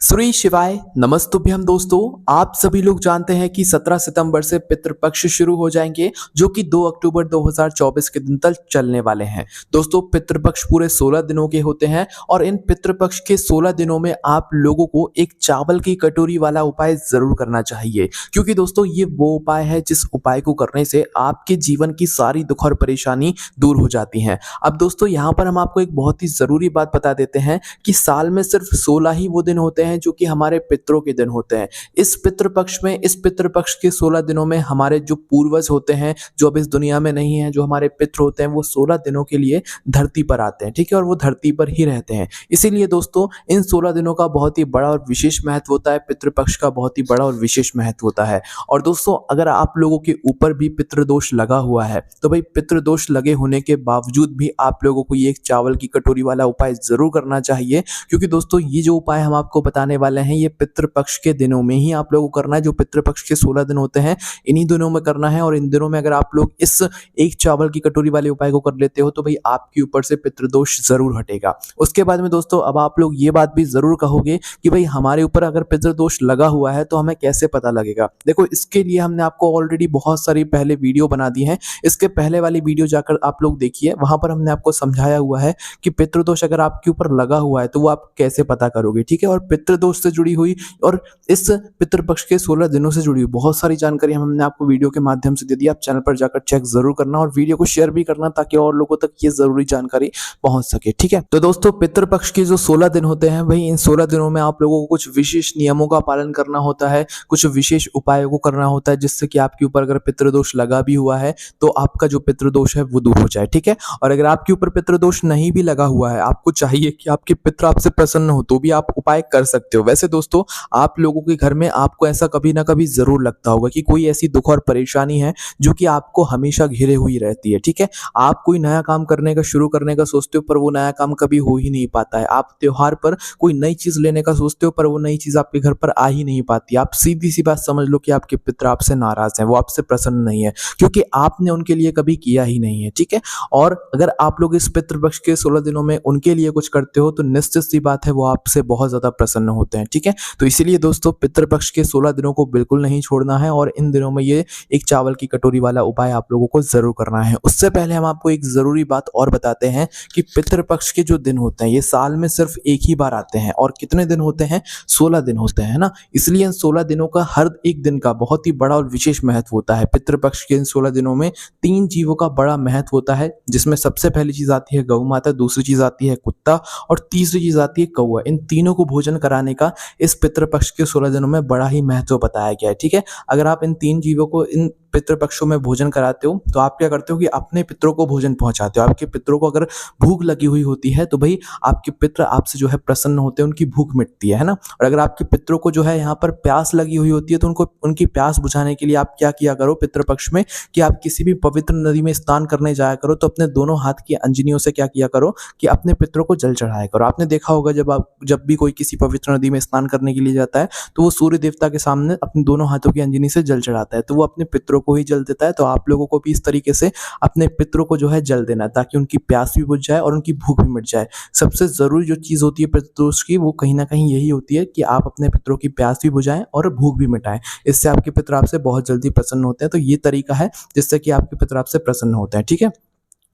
श्री शिवाय नमस्तुभ्यम दोस्तों। आप सभी लोग जानते हैं कि 17 सितंबर से पितृपक्ष शुरू हो जाएंगे, जो कि 2 अक्टूबर 2024 के दिन तक चलने वाले हैं। दोस्तों, पितृपक्ष पूरे 16 दिनों के होते हैं और इन पितृपक्ष के 16 दिनों में आप लोगों को एक चावल की कटोरी वाला उपाय जरूर करना चाहिए, क्योंकि दोस्तों ये वो उपाय है जिस उपाय को करने से आपके जीवन की सारी दुख और परेशानी दूर हो जाती हैं। अब दोस्तों, यहाँ पर हम आपको एक बहुत ही जरूरी बात बता देते हैं कि साल में सिर्फ 16 ही वो दिन होते हैं जो कि हमारे पितरों के दिन होते हैं। इस पितृपक्ष के 16 दिनों में हमारे जो पूर्वज होते हैं, जो अब इस दुनिया में नहीं है, जो हमारे पितृ होते हैं, वो 16 दिनों के लिए धरती पर आते हैं, ठीक है, और वो धरती पर ही रहते हैं। इसीलिए दोस्तों, इन 16 दिनों का बहुत ही बड़ा और विशेष महत्व होता है। पितृपक्ष का बहुत ही बड़ा और विशेष महत्व होता है। और दोस्तों, अगर आप लोगों के ऊपर भी पितृदोष लगा हुआ है तो भाई पितृदोष लगे होने के बावजूद भी आप लोगों को ये एक चावल की कटोरी वाला उपाय जरूर करना चाहिए, क्योंकि दोस्तों ये जो उपाय हम आपको बताने वाले हैं ये पितृपक्ष के दिनों में ही आप लोगों को करना है। जो पितृपक्ष के 16 दिन होते हैं, इन्हीं दिनों में करना है। और इन दिनों में अगर आप लोग इस एक चावल की कटोरी वाले उपाय को कर लेते हो तो भाई आपके ऊपर से पितृदोष जरूर हटेगा। उसके बाद में दोस्तों, अब आप लोग ये बात भी जरूर कहोगे कि भाई हमारे ऊपर अगर पितृदोष लगा हुआ है तो हमें कैसे पता लगेगा। देखो, इसके लिए हमने आपको ऑलरेडी बहुत सारी पहले वीडियो बना दी है। इसके पहले वाली वीडियो जाकर आप लोग देखिए, वहां पर हमने आपको समझाया हुआ है कि पितृदोष अगर आपके ऊपर लगा हुआ है तो वो आप कैसे पता करोगे, ठीक है। और पितृदोष से जुड़ी हुई और इस पितृपक्ष के 16 दिनों से जुड़ी हुई बहुत सारी जानकारी हमने आपको वीडियो के माध्यम से दे दी। आप चैनल पर जाकर चेक जरूर करना और वीडियो को शेयर भी करना ताकि और लोगों तक ये जरूरी जानकारी पहुंच सके, ठीक है। तो दोस्तों, पितृपक्ष के जो 16 दिन होते हैं, भाई इन 16 दिनों में आप लोगों को कुछ विशेष नियमों का पालन करना होता है, कुछ विशेष उपायों को करना होता है, जिससे कि आपके ऊपर अगर पितृदोष लगा भी हुआ है तो आपका जो पितृदोष है वो दूर हो जाए, ठीक है। और अगर आपके ऊपर पितृदोष नहीं भी लगा हुआ है, आपको चाहिए कि आपके पितृ आपसे प्रसन्न हो, तो भी आप उपाय कर सकते हो। वैसे दोस्तों, आप लोगों के घर में आपको ऐसा कभी ना कभी जरूर लगता होगा कि कोई ऐसी दुख और परेशानी है जो कि आपको हमेशा घेरे हुई रहती है, ठीक है। आप कोई नया काम शुरू करने का सोचते हो पर वो नया काम कभी हो ही नहीं पाता है। आप त्योहार पर कोई नई चीज लेने का सोचते हो पर वो नई चीज आपके घर पर आ ही नहीं पाती। आप सीधी सी बात समझ लो कि आपके पितृ आपसे नाराज हैं, वो आपसे प्रसन्न नहीं है, क्योंकि आपने उनके लिए कभी किया ही नहीं है, ठीक है। और अगर आप लोग इस पितृपक्ष के 16 दिनों में उनके लिए कुछ करते हो तो निश्चित सी बात है वो आपसे बहुत ज्यादा प्रसन्न होते हैं, ठीक है। तो इसीलिए दोस्तों, पितृपक्ष के 16 दिनों को बिल्कुल नहीं छोड़ना है और इन दिनों में ये एक चावल की कटोरी वाला उपाय आप लोगों को जरूर करना है। उससे पहले हम आपको एक जरूरी बात और बताते हैं कि पितृपक्ष के जो दिन होते हैं ये साल में सिर्फ एक ही बार आते हैं। और कितने दिन होते हैं? 16 दिन होते हैं ना। इसलिए इन 16 दिनों का हर एक दिन का बहुत ही बड़ा और विशेष महत्व होता है। पितृपक्ष के इन 16 दिनों में 3 जीवों का बड़ा महत्व होता है, जिसमें सबसे पहली चीज आती है गौ माता, दूसरी चीज आती है कुत्ता और तीसरी चीज आती है कौवा। इन तीनों को भोजन कराने का इस पितृपक्ष के 16 दिनों में बड़ा ही महत्व बताया गया है, ठीक है। अगर आप इन 3 जीवों को इन पितृपक्षों में भोजन कराते हो तो आप क्या करते हो कि अपने पितरों को भोजन पहुंचाते हो। आपके पितरों को अगर भूख लगी हुई होती है तो भाई आपके पितर आपसे जो है प्रसन्न होते हैं, उनकी भूख मिटती है ना। और अगर आपके पितरों को जो है यहाँ पर प्यास लगी हुई होती है तो उनको उनकी प्यास बुझाने के लिए आप क्या किया करो पितृपक्ष में कि आप किसी भी पवित्र नदी में स्नान करने जाया करो तो अपने दोनों हाथ की अंजनियों से क्या किया करो कि अपने पितरों को जल चढ़ाया करो। आपने देखा होगा जब भी कोई किसी पवित्र नदी में स्नान करने के लिए जाता है तो वो सूर्य देवता के सामने अपने दोनों हाथों की अंजनी से जल चढ़ाता है, तो वो अपने पितरों को ही जल देता है। तो आप लोगों को भी इस तरीके से अपने पितरों को जो है जल देना ताकि उनकी प्यास भी बुझ जाए और उनकी भूख भी मिट जाए। सबसे जरूरी जो चीज होती है पितृदोष की, वो कहीं ना कहीं यही होती है कि आप अपने पितरों की प्यास भी बुझाएं और भूख भी मिटाएं। इससे आपके पितर आपसे बहुत जल्दी प्रसन्न होते हैं। तो ये तरीका है जिससे कि आपके पितर आपसे प्रसन्न होते हैं, ठीक है।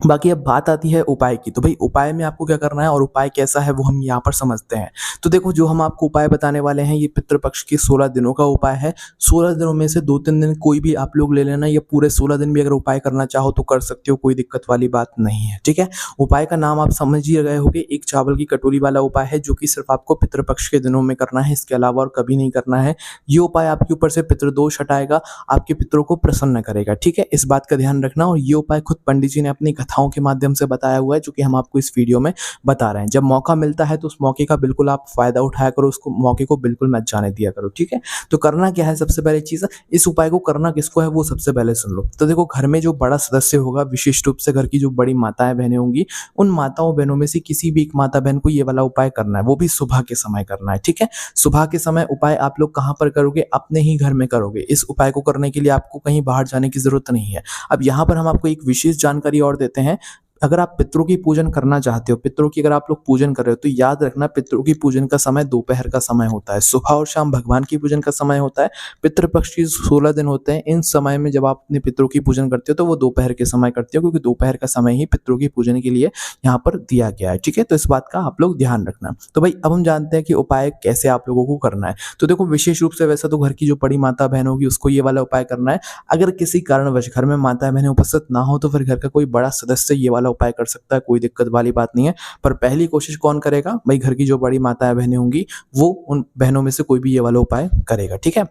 बाकी अब बात आती है उपाय की। तो भाई उपाय में आपको क्या करना है और उपाय कैसा है वो हम यहाँ पर समझते हैं। तो देखो, जो हम आपको उपाय बताने वाले हैं ये पितृपक्ष के 16 दिनों का उपाय है। 16 दिनों में से 2-3 दिन कोई भी आप लोग ले लेना, या पूरे 16 दिन भी अगर उपाय करना चाहो तो कर सकते हो, कोई दिक्कत वाली बात नहीं है, ठीक है। उपाय का नाम आप समझ ही गए होंगे, एक चावल की कटोरी वाला उपाय है जो कि सिर्फ आपको पितृपक्ष के दिनों में करना है, इसके अलावा और कभी नहीं करना है। ये उपाय आपके ऊपर से पितृदोष हटाएगा, आपके पितरों को प्रसन्न करेगा, ठीक है। इस बात का ध्यान रखना। और ये उपाय खुद पंडित जी ने अपनी कथाओं के माध्यम से बताया हुआ है, जो कि हम आपको इस वीडियो में बता रहे हैं। जब मौका मिलता है तो उस मौके का बिल्कुल आप फायदा उठाया करो, उसको मौके को बिल्कुल मत जाने दिया करो, ठीक है। तो करना क्या है, सबसे पहले चीज, इस उपाय को करना किसको है वो सबसे पहले सुन लो। तो देखो, घर में जो बड़ा सदस्य होगा, विशिष्ट रूप से घर की जो बड़ी माताएं बहनें होंगी, उन माताओं बहनों में से किसी भी एक माता बहन को ये वाला उपाय करना है, वो भी सुबह के समय करना है, ठीक है। सुबह के समय उपाय आप लोग कहाँ पर करोगे? अपने ही घर में करोगे। इस उपाय को करने के लिए आपको कहीं बाहर जाने की जरूरत नहीं है। अब यहाँ पर हम आपको एक विशेष जानकारी और देते हैं। अगर आप पितरों की पूजन करना चाहते हो, पितरों की अगर आप लोग पूजन कर रहे हो, तो याद रखना पितरों की पूजन का समय दोपहर का समय होता है। सुबह और शाम भगवान की पूजन का समय होता है। पितृपक्ष की 16 दिन होते हैं। इन समय में जब आप अपने पितरों की पूजन करते हो तो वो दोपहर के समय करते हो, क्योंकि दोपहर का समय ही पितरों की पूजन के लिए यहाँ पर दिया गया है। ठीक है, तो इस बात का आप लोग ध्यान रखना। तो भाई अब हम जानते हैं कि उपाय कैसे आप लोगों को करना है। तो देखो, विशेष रूप से वैसा तो घर की जो बड़ी माता बहन होगी उसको ये वाला उपाय करना है। अगर किसी कारणवश घर में माता बहनें उपस्थित ना हो तो फिर घर का कोई बड़ा सदस्य ये वाला उपाय कर सकता है, कोई दिक्कत वाली बात नहीं है। पर पहली कोशिश कौन करेगा? भाई घर की जो बड़ी माताएं बहनें होंगी वो उन बहनों में से कोई भी ये वाला उपाय करेगा। ठीक है,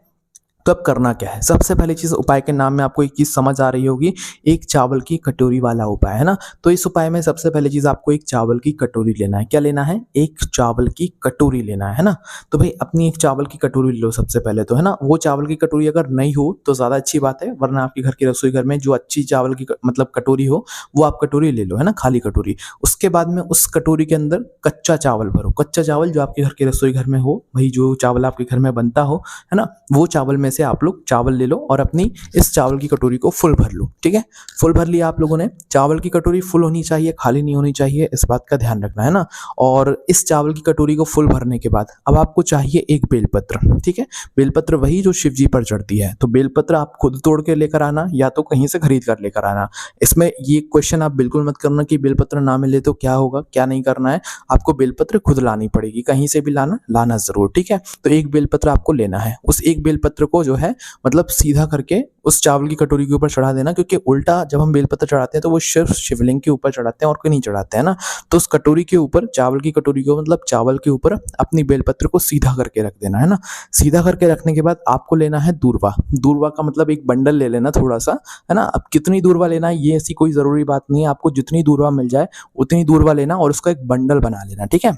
तो अब करना क्या है? सबसे पहली चीज, उपाय के नाम में आपको एक चीज समझ आ रही होगी, एक चावल की कटोरी वाला उपाय, है ना। तो इस उपाय में सबसे पहली चीज आपको एक चावल की कटोरी लेना है। क्या लेना है? एक चावल की कटोरी लेना है ना। तो भाई अपनी एक चावल की कटोरी ले लो सबसे पहले तो, है ना। वो चावल की कटोरी अगर नहीं हो तो ज्यादा अच्छी बात है, वरना आपके घर की रसोई घर में जो अच्छी चावल की मतलब कटोरी हो वो आप कटोरी ले लो, है ना, खाली कटोरी। उसके बाद में उस कटोरी के अंदर कच्चा चावल भरो। कच्चा चावल जो आपके घर के रसोई घर में हो, भाई जो चावल आपके घर में बनता हो, है ना, वो चावल में से आप लोग चावल ले लो और अपनी इस चावल की कटोरी को फुल भर लो। ठीक है, फुल भर लिया आप लोगों ने। चावल की कटोरी फुल होनी चाहिए, खाली नहीं होनी चाहिए, इस बात का ध्यान रखना, है ना। और इस चावल की कटोरी को फुल भरने के बाद अब आपको चाहिए एक बेलपत्र। ठीक है, बेलपत्र वही जो शिव जी पर चढ़ती है। तो बेलपत्र आप खुद तोड़ के लेकर आना या तो कहीं से खरीद कर लेकर आना। इसमें ये क्वेश्चन आप बिल्कुल मत करना कि बेलपत्र ना मिले तो क्या होगा, क्या नहीं करना है। आपको बेलपत्र खुद लानी पड़ेगी, कहीं से भी लाना जरूर। ठीक है, तो एक बेलपत्र आपको लेना है। उस एक बेलपत्र को जो है मतलब सीधा करके उस चावल की कटोरी के ऊपर चढ़ा देना, क्योंकि उल्टा जब हम बेलपत्र चढ़ाते हैं तो वो सिर्फ शिवलिंग के ऊपर चढ़ाते हैं और कहीं नहीं चढ़ाते हैं ना। तो उस कटोरी के ऊपर, चावल की कटोरी को मतलब चावल के ऊपर अपनी बेलपत्र को सीधा करके रख देना, है ना। सीधा करके रखने के बाद आपको लेना है दूर्वा। दूर्वा का मतलब एक बंडल ले लेना थोड़ा सा, है ना। अब कितनी दूर्वा लेना है ये ऐसी कोई जरूरी बात नहीं है, आपको जितनी दूर्वा मिल जाए उतनी दूर्वा लेना और उसका एक बंडल बना लेना। ठीक है,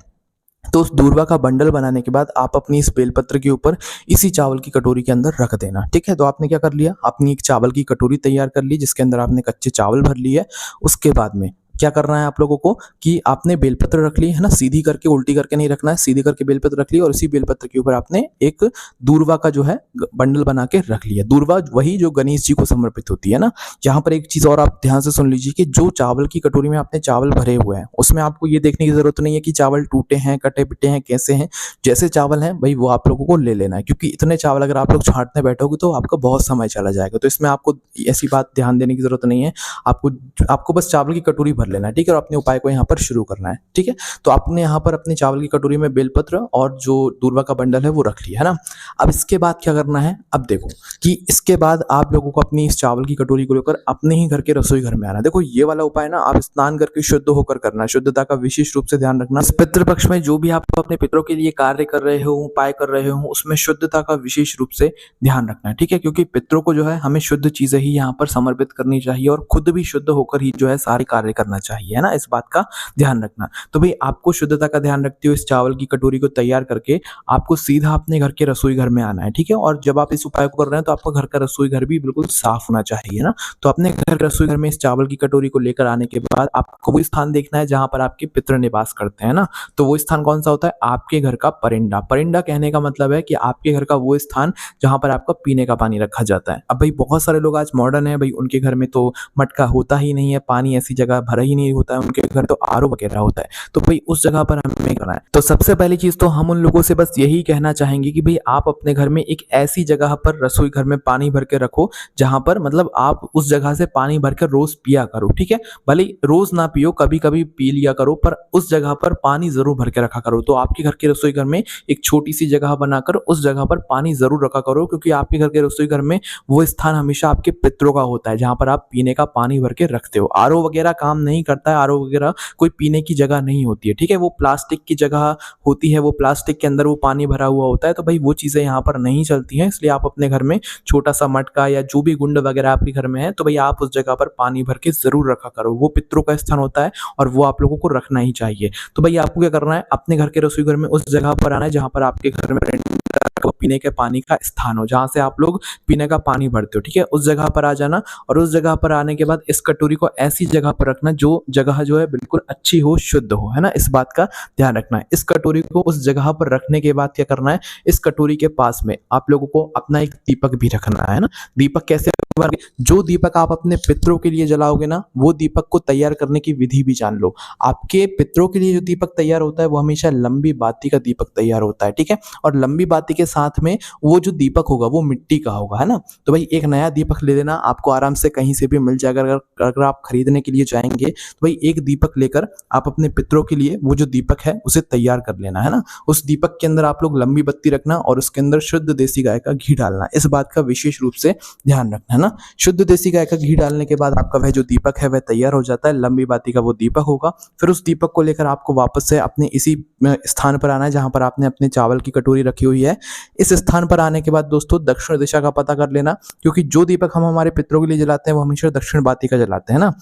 तो उस दूर्वा का बंडल बनाने के बाद आप अपनी इस बेलपत्र के ऊपर इसी चावल की कटोरी के अंदर रख देना। ठीक है, तो आपने क्या कर लिया, अपनी एक चावल की कटोरी तैयार कर ली जिसके अंदर आपने कच्चे चावल भर लिए। उसके बाद में क्या करना है आप लोगों को कि आपने बेलपत्र रख ली, है ना, सीधी करके, उल्टी करके नहीं रखना है, सीधी करके बेलपत्र रख ली और इसी बेलपत्र के ऊपर आपने एक दूर्वा का जो है बंडल बना के रख लिया। दूर्वा वही जो गणेश जी को समर्पित होती है ना। यहाँ पर एक चीज और आप ध्यान से सुन लीजिए कि जो चावल की कटोरी में आपने चावल भरे हुए हैं उसमें आपको ये देखने की जरूरत नहीं है कि चावल टूटे हैं, कटे पिटे हैं, कैसे हैं। जैसे चावल हैं भाई वो आप लोगों को ले लेना है, क्योंकि इतने चावल अगर आप लोग छांटने बैठोगे तो आपका बहुत समय चला जाएगा। तो इसमें आपको ऐसी बात ध्यान देने की जरूरत नहीं है, आपको बस चावल की कटोरी भर लेना है। ठीक है, और अपने उपाय को यहाँ पर शुरू करना है। ठीक है, तो आपने यहाँ पर अपने चावल की कटोरी में बेलपत्र और जो दूर्वा का बंडल है वो रख लिया, है ना। अब इसके बाद क्या करना है, अब देखो कि इसके बाद आप लोगों को अपनी इस चावल की कटोरी को लेकर अपने ही घर के रसोई घर में आना है। देखो ये वाला उपाय ना आप स्नान करके शुद्ध होकर करना है, शुद्धता का विशेष रूप से ध्यान रखना। इस पितृपक्ष में जो भी आप अपने पितरों के लिए कार्य कर रहे हो, उपाय कर रहे हो, उसमें शुद्धता का विशेष रूप से ध्यान रखना है। ठीक है, क्योंकि पितरों को जो है हमें शुद्ध चीजें ही यहाँ पर समर्पित करनी चाहिए और खुद भी शुद्ध होकर ही जो है सारे कार्य करना चाहिए, है ना। इस बात का ध्यान रखना। तो भाई आपको शुद्धता का ध्यान रखते हुए इस चावल की कटोरी को तैयार करके आपको सीधा अपने घर के रसोई घर में आना है। ठीक है, और जब आप इस उपाय को कर रहे हैं तो आपका घर का रसोई घर भी बिल्कुल साफ होना चाहिए ना। तो अपने घर के रसोई घर में इस चावल की कटोरी को लेकर आने के बाद आपको वो स्थान देखना है जहां पर आपके पितृ निवास करते हैं ना। तो वो स्थान कौन सा होता है? आपके घर का परिंदा। परिंदा कहने का मतलब है कि आपके घर का वो स्थान जहां पर आपका पीने का पानी रखा जाता है। अब भाई बहुत सारे लोग आज मॉडर्न है, भाई उनके घर में तो मटका होता ही नहीं है, पानी ऐसी जगह भरा ही नहीं होता है, उनके घर तो आरओ वगैरह होता है। तो भाई उस जगह पर हमें करना है। तो सबसे पहली चीज तो हम उन लोगों से बस यही कहना चाहेंगे कि भाई आप अपने घर में एक ऐसी जगह पर रसोई घर में पानी भर के रखो जहां पर मतलब आप उस जगह से पानी भर के रोज पिया करो। ठीक है, भले रोज ना पियो, कभी कभी पी लिया करो, पर उस जगह पर पानी जरूर भर के रखा करो। तो आपके घर के रसोई घर में एक छोटी सी जगह बनाकर उस जगह पर पानी जरूर रखा करो, क्योंकि आपके घर के रसोई घर में वो स्थान हमेशा आपके पितरों का होता है जहां पर आप पीने का पानी भर के रखते हो। आरओ वगैरह काम नहीं करता है, आरओ वगैरह कोई पीने की जगह नहीं होती है। ठीक है, वो प्लास्टिक की जगह होती है, वो प्लास्टिक के अंदर वो पानी भरा हुआ होता है। तो भाई वो चीजें यहाँ पर नहीं चलती हैं, इसलिए आप अपने घर में छोटा सा मटका या जो भी गुंड वगैरह आपके घर में है तो भाई आप उस जगह पर पानी भर के जरूर रखा करो। वो पितरों का स्थान होता है और वो आप लोगों को रखना ही चाहिए। तो भाई आपको क्या करना है, अपने घर के रसोई घर में उस जगह पर आना है जहां पर आपके घर में पीने के पानी का स्थान हो, जहां से आप लोग पीने का पानी भरते हो। ठीक है, उस जगह पर आ जाना और उस जगह पर आने के बाद इस कटोरी को ऐसी जगह पर रखना जो जगह जो है बिल्कुल अच्छी हो, शुद्ध हो, है ना। इस बात का ध्यान रखना है। इस कटोरी को उस जगह पर रखने के बाद क्या करना है, इस कटोरी के पास में आप लोगों को अपना एक दीपक भी रखना है ना। दीपक कैसे जो दीपक आप अपने पितरों के लिए जलाओगे ना, वो दीपक को तैयार करने की विधि भी जान लो। आपके पितरों के लिए जो दीपक तैयार होता है वो हमेशा लंबी बाती का दीपक तैयार होता है, ठीक है। और लंबी बाती के साथ में वो जो दीपक होगा वो मिट्टी का होगा, है ना। तो भाई एक नया दीपक ले लेना, आपको आराम से कहीं से भी मिल जाएगा। अगर आप खरीदने के लिए जाएंगे तो भाई एक दीपक लेकर आप अपने पितरों के लिए वो जो दीपक है उसे तैयार कर लेना, है ना। उस दीपक के अंदर आप लोग लंबी बत्ती रखना और उसके अंदर शुद्ध देसी गाय का घी डालना। इस बात का विशेष रूप से ध्यान रखना, है ना। शुद्ध देसी गाय का घी डालने के बाद आपका वह जो दीपक है वह तैयार हो जाता है। लंबी बाती का वो दीपक होगा। फिर उस दीपक को लेकर आपको वापस से अपने इसी स्थान पर आना है जहां पर आपने अपने चावल की कटोरी रखी हुई है। इस स्थान पर आने के बाद दोस्तों दक्षिण दिशा का पता कर लेना, क्योंकि जो दीपक हम हमारे पितरों के लिए जलाते हैं वो हमेशा दक्षिण बाती का जलाते हैं ना।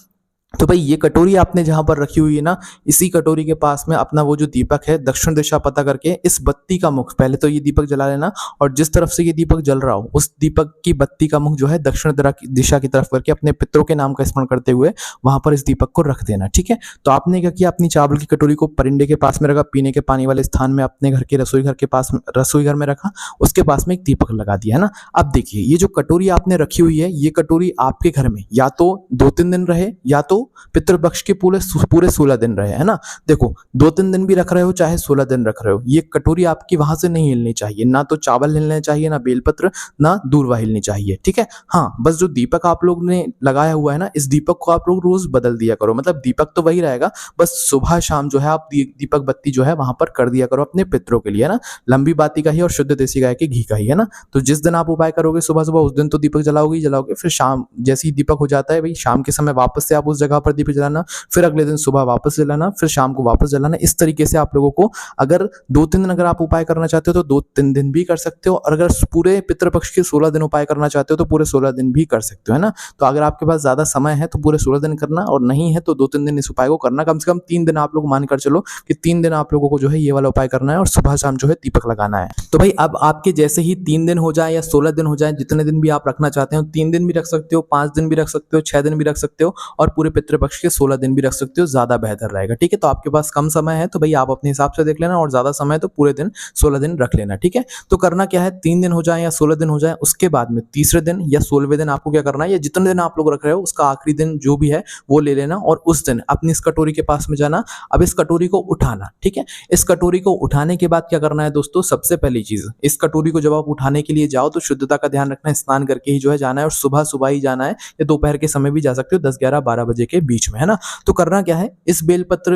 तो भाई ये कटोरी आपने जहां पर रखी हुई है ना, इसी कटोरी के पास में अपना वो जो दीपक है दक्षिण दिशा पता करके इस बत्ती का मुख, पहले तो ये दीपक जला लेना और जिस तरफ से ये दीपक जल रहा हो उस दीपक की बत्ती का मुख जो है दक्षिण दिशा की तरफ करके अपने पितरों के नाम का स्मरण करते हुए वहां पर इस दीपक को रख देना, ठीक है। तो आपने क्या किया, अपनी चावल की कटोरी को परिंदे के पास में रखा, पीने के पानी वाले स्थान में अपने घर के रसोई घर में रखा, उसके पास में एक दीपक लगा दिया, है ना। अब देखिए ये जो कटोरी आपने रखी हुई है ये कटोरी आपके घर में या तो 2-3 दिन रहे या तो पितृपक्ष के पूरे 16 दिन रहे, है ना। देखो 2-3 दिन भी रख रहे हो चाहे 16 दिन रख रहे हो, ये कटोरी आपकी वहां से नहीं हिलनी चाहिए, ना तो चावल हिलने चाहिए, ना बेलपत्र, ना दूर्वा हिलनी चाहिए, ठीक है। हाँ बस जो दीपक आप लोग ने लगाया हुआ है ना, इस दीपक को आप लोग रोज बदल दिया करो। मतलब दीपक तो वही रहेगा, बस सुबह शाम जो है आप दीपक बत्ती जो है वहां पर कर दिया करो अपने पितरों के लिए, है ना। लंबी बाती का ही और शुद्ध देसी गाय के घी का ही, है ना। तो जिस दिन आप उपाय करोगे सुबह सुबह उस दिन तो दीपक जलाओगे ही जलाओगे, फिर शाम जैसे ही दीपक हो जाता है भाई शाम के समय वापस से आप उस जगह पर दीपक जलाना, फिर अगले दिन सुबह वापस जलाना, फिर शाम को वापस जलाना। इस तरीके से आप लोगों को अगर 2-3 दिन अगर आप उपाय करना चाहते हो तो 2-3 दिन भी कर सकते हो, और अगर पूरे पितृपक्ष के 16 दिन उपाय करना चाहते हो तो पूरे 16 दिन भी कर सकते हो, है ना। तो अगर आपके पास ज्यादा समय है तो पूरे 16 दिन करना, और नहीं है तो 2-3 दिन इस उपाय को करना। कम से कम 3 दिन आप लोग मानकर चलो कि 3 दिन आप लोगों को जो है ये वाला उपाय करना है और सुबह शाम जो है दीपक लगाना है। तो भाई अब आपके जैसे ही 3 दिन हो जाए या 16 दिन हो जाए, जितने दिन भी आप रखना चाहते हो, 3 दिन भी रख सकते हो, 5 दिन भी रख सकते हो, 6 दिन भी रख सकते हो, और पूरे पितृपक्ष के 16 दिन भी रख सकते हो, ज्यादा बेहतर रहेगा, ठीक है। तो आपके पास कम समय है तो भाई आप अपने हिसाब से देख लेना, और ज्यादा समय है तो पूरे दिन 16 दिन रख लेना, ठीक है। तो करना क्या है, 3 दिन हो जाए या 16 दिन हो जाए, उसके बाद में तीसरे दिन या 16वें दिन आपको क्या करना है, या जितने दिन आप लोग रख रहे हो उसका आखिरी दिन जो भी है वो ले लेना, और उस दिन अपनी इस कटोरी के पास में जाना। अब इस कटोरी को उठाना, ठीक है। इस कटोरी को उठाने के बाद क्या करना है दोस्तों, सबसे पहली चीज, इस कटोरी को जब आप उठाने के लिए जाओ तो शुद्धता का ध्यान रखना है, स्नान करके ही जो है जाना है, और सुबह सुबह ही जाना है, या दोपहर के समय भी जा सकते हो, 10, 11, 12 बजे के बीच में, है ना। तो करना क्या है, इस बेलपत्र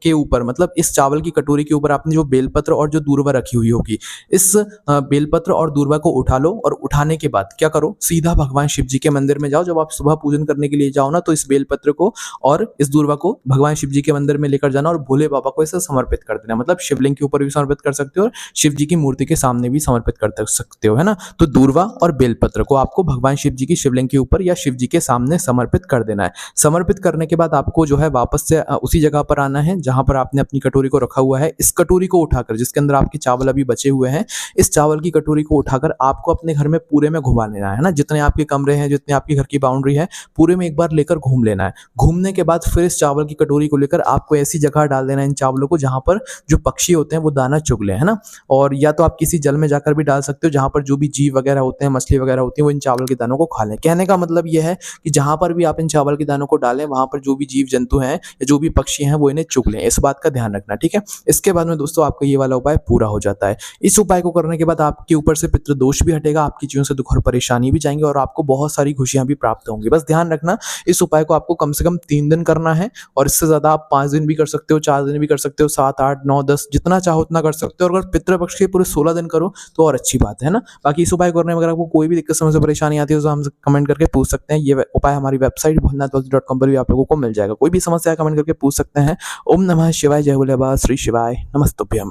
के ऊपर, मतलब इस चावल की कटोरी के ऊपर आपने जो बेलपत्र और जो दूर्वा रखी हुई होगी, इस बेलपत्र और दूर्वा को उठा लो, और उठाने के बाद क्या करो, सीधा भगवान शिव जी के मंदिर में जाओ। जब आप सुबह पूजन करने के लिए जाओ ना, तो इस बेलपत्र को और इस दूर्वा को भगवान शिव जी के मंदिर में लेकर जाना और भोले बाबा को इसे समर्पित कर देना। मतलब शिवलिंग के ऊपर भी समर्पित कर सकते हो और शिव जी की मूर्ति के सामने भी समर्पित कर सकते हो, है ना। तो दूर्वा और बेलपत्र को आपको भगवान शिव जी की शिवलिंग के ऊपर या शिव जी के सामने समर्पित कर देना है। समर्पित करने के बाद आपको जो है वापस से उसी जगह पर आना है जहां पर आपने अपनी कटोरी को रखा हुआ है। इस कटोरी को उठाकर, जिसके अंदर आपके चावल अभी बचे हुए हैं, इस चावल की कटोरी को उठाकर आपको अपने घर में पूरे में घुमा लेना है ना। जितने आपके कमरे हैं, जितने आपके घर की बाउंड्री है, पूरे में एक बार लेकर घूम लेना है। घूमने के बाद फिर इस चावल की कटोरी को लेकर आपको ऐसी जगह डाल देना है इन चावलों को जहां पर जो पक्षी होते हैं वो दाना चुग ले, है ना। और या तो आप किसी जल में जाकर भी डाल सकते हो जहां पर जो भी जीव वगैरह होते हैं, मछली वगैरह होती है, वो इन चावल के दानों को खा लें। कहने का मतलब यह है कि जहां पर भी आप इन चावल के दानों को डालें वहां पर जो भी जीव जंतु हैं या जो भी पक्षी हैं वो इन्हें चुग लें। इस बात का ध्यान रखना, ठीक है। इसके बाद में दोस्तों आपका ये वाला उपाय पूरा हो जाता है। इस उपाय को करने के बाद आपके ऊपर से पितृदोष भी हटेगा, आपकी चीजों से दुख और परेशानी भी जाएंगे, और आपको बहुत सारी खुशियां भी प्राप्त होंगी। बस ध्यान रखना, इस उपाय को आपको कम से कम 3 दिन करना है, और इससे ज्यादा आप 5 दिन भी कर सकते हो, 4 दिन भी कर सकते हो, 7, 8, 9, 10 जितना चाहो उतना कर सकते हो। और अगर पितृपक्ष के पूरे 16 दिन करो तो और अच्छी बात है ना। बाकी इस उपाय करने में अगर आपको कोई भी दिक्कत समस्या परेशानी आती है तो हमसे कमेंट करके पूछ सकते हैं। ये उपाय हमारी वेबसाइट भोलेनाथ.com पर भी आप लोगों को मिल जाएगा। कोई भी समस्या कमेंट करके पूछ सकते हैं। ओम नमः शिवाय, जय भोले बाबा, श्री शिवाय, नमस्तुभ्यम।